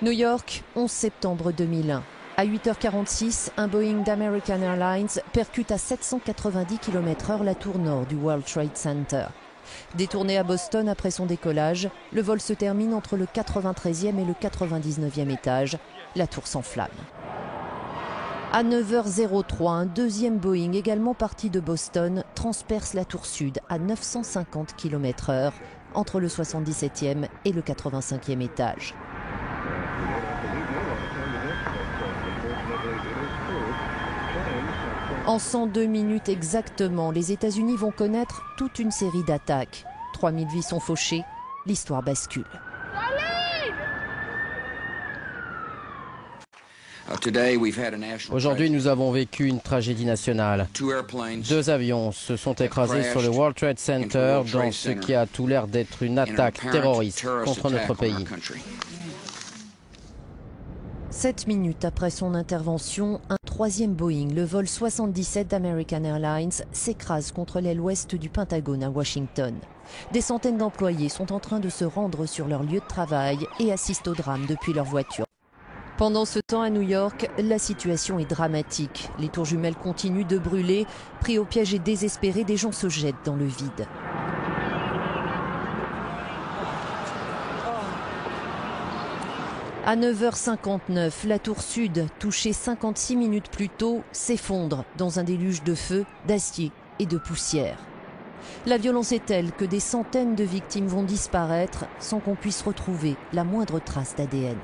New York, 11 septembre 2001. À 8h46, un Boeing d'American Airlines percute à 790 km/h la tour nord du World Trade Center. Détourné à Boston après son décollage, le vol se termine entre le 93e et le 99e étage. La tour s'enflamme. À 9h03, un deuxième Boeing, également parti de Boston, transperce la tour sud à 950 km/h entre le 77e et le 85e étage. En 102 minutes exactement, les États-Unis vont connaître toute une série d'attaques. 3000 vies sont fauchées, l'histoire bascule. Aujourd'hui, nous avons vécu une tragédie nationale. 2 avions se sont écrasés sur le World Trade Center dans ce qui a tout l'air d'être une attaque terroriste contre notre pays. 7 minutes après son intervention, un troisième Boeing, le vol 77 d'American Airlines, s'écrase contre l'aile ouest du Pentagone à Washington. Des centaines d'employés sont en train de se rendre sur leur lieu de travail et assistent au drame depuis leur voiture. Pendant ce temps, à New York, la situation est dramatique. Les tours jumelles continuent de brûler. Pris au piège et désespérés, des gens se jettent dans le vide. À 9h59, la tour sud, touchée 56 minutes plus tôt, s'effondre dans un déluge de feu, d'acier et de poussière. La violence est telle que des centaines de victimes vont disparaître sans qu'on puisse retrouver la moindre trace d'ADN.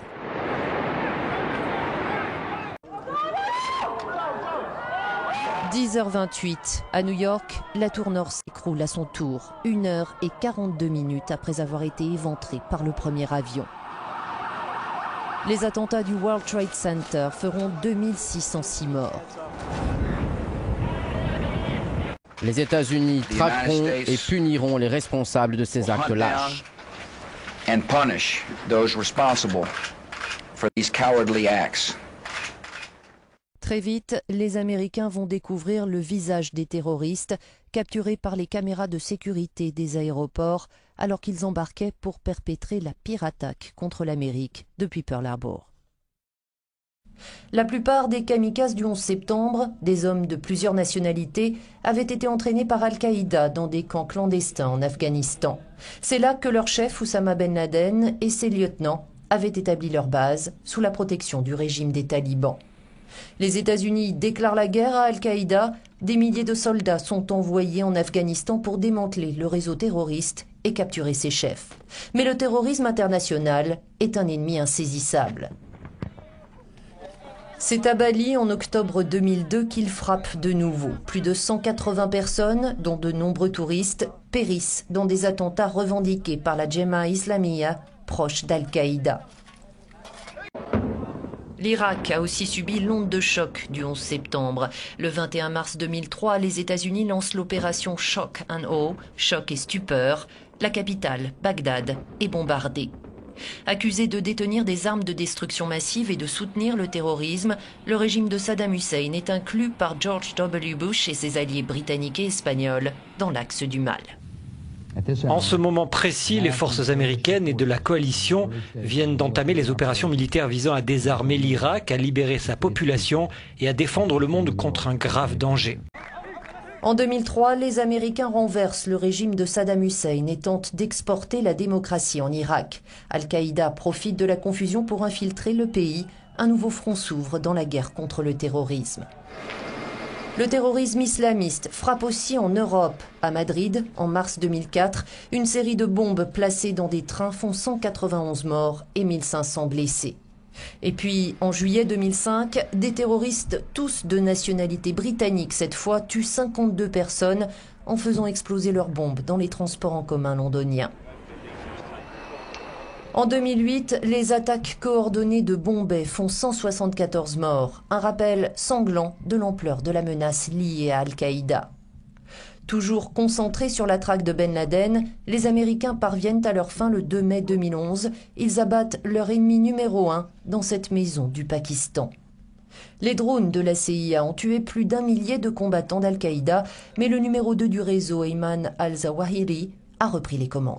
« 10h28, à New York, la tour nord s'écroule à son tour, 1h42 après avoir été éventrée par le premier avion. Les attentats du World Trade Center feront 2606 morts. Les États-Unis traqueront et puniront les responsables de ces actes lâches. Très vite, les Américains vont découvrir le visage des terroristes capturés par les caméras de sécurité des aéroports alors qu'ils embarquaient pour perpétrer la pire attaque contre l'Amérique depuis Pearl Harbor. La plupart des kamikazes du 11 septembre, des hommes de plusieurs nationalités, avaient été entraînés par Al-Qaïda dans des camps clandestins en Afghanistan. C'est là que leur chef Oussama Ben Laden et ses lieutenants avaient établi leur base sous la protection du régime des talibans. Les États-Unis déclarent la guerre à Al-Qaïda. Des milliers de soldats sont envoyés en Afghanistan pour démanteler le réseau terroriste et capturer ses chefs. Mais le terrorisme international est un ennemi insaisissable. C'est à Bali, en octobre 2002, qu'il frappe de nouveau. Plus de 180 personnes, dont de nombreux touristes, périssent dans des attentats revendiqués par la Jemaah Islamiyah, proche d'Al-Qaïda. L'Irak a aussi subi l'onde de choc du 11 septembre. Le 21 mars 2003, les États-Unis lancent l'opération Shock and Awe, choc et stupeur. La capitale, Bagdad, est bombardée. Accusé de détenir des armes de destruction massive et de soutenir le terrorisme, le régime de Saddam Hussein est inclus par George W. Bush et ses alliés britanniques et espagnols dans l'axe du mal. En ce moment précis, les forces américaines et de la coalition viennent d'entamer les opérations militaires visant à désarmer l'Irak, à libérer sa population et à défendre le monde contre un grave danger. En 2003, les Américains renversent le régime de Saddam Hussein et tentent d'exporter la démocratie en Irak. Al-Qaïda profite de la confusion pour infiltrer le pays. Un nouveau front s'ouvre dans la guerre contre le terrorisme. Le terrorisme islamiste frappe aussi en Europe. À Madrid, en mars 2004, une série de bombes placées dans des trains font 191 morts et 1500 blessés. Et puis, en juillet 2005, des terroristes, tous de nationalité britannique cette fois, tuent 52 personnes en faisant exploser leurs bombes dans les transports en commun londoniens. En 2008, les attaques coordonnées de Bombay font 174 morts, un rappel sanglant de l'ampleur de la menace liée à Al-Qaïda. Toujours concentrés sur la traque de Ben Laden, les Américains parviennent à leur fin le 2 mai 2011. Ils abattent leur ennemi numéro 1 dans cette maison du Pakistan. Les drones de la CIA ont tué plus d'1 millier de combattants d'Al-Qaïda, mais le numéro 2 du réseau, Ayman al-Zawahiri, a repris les commandes.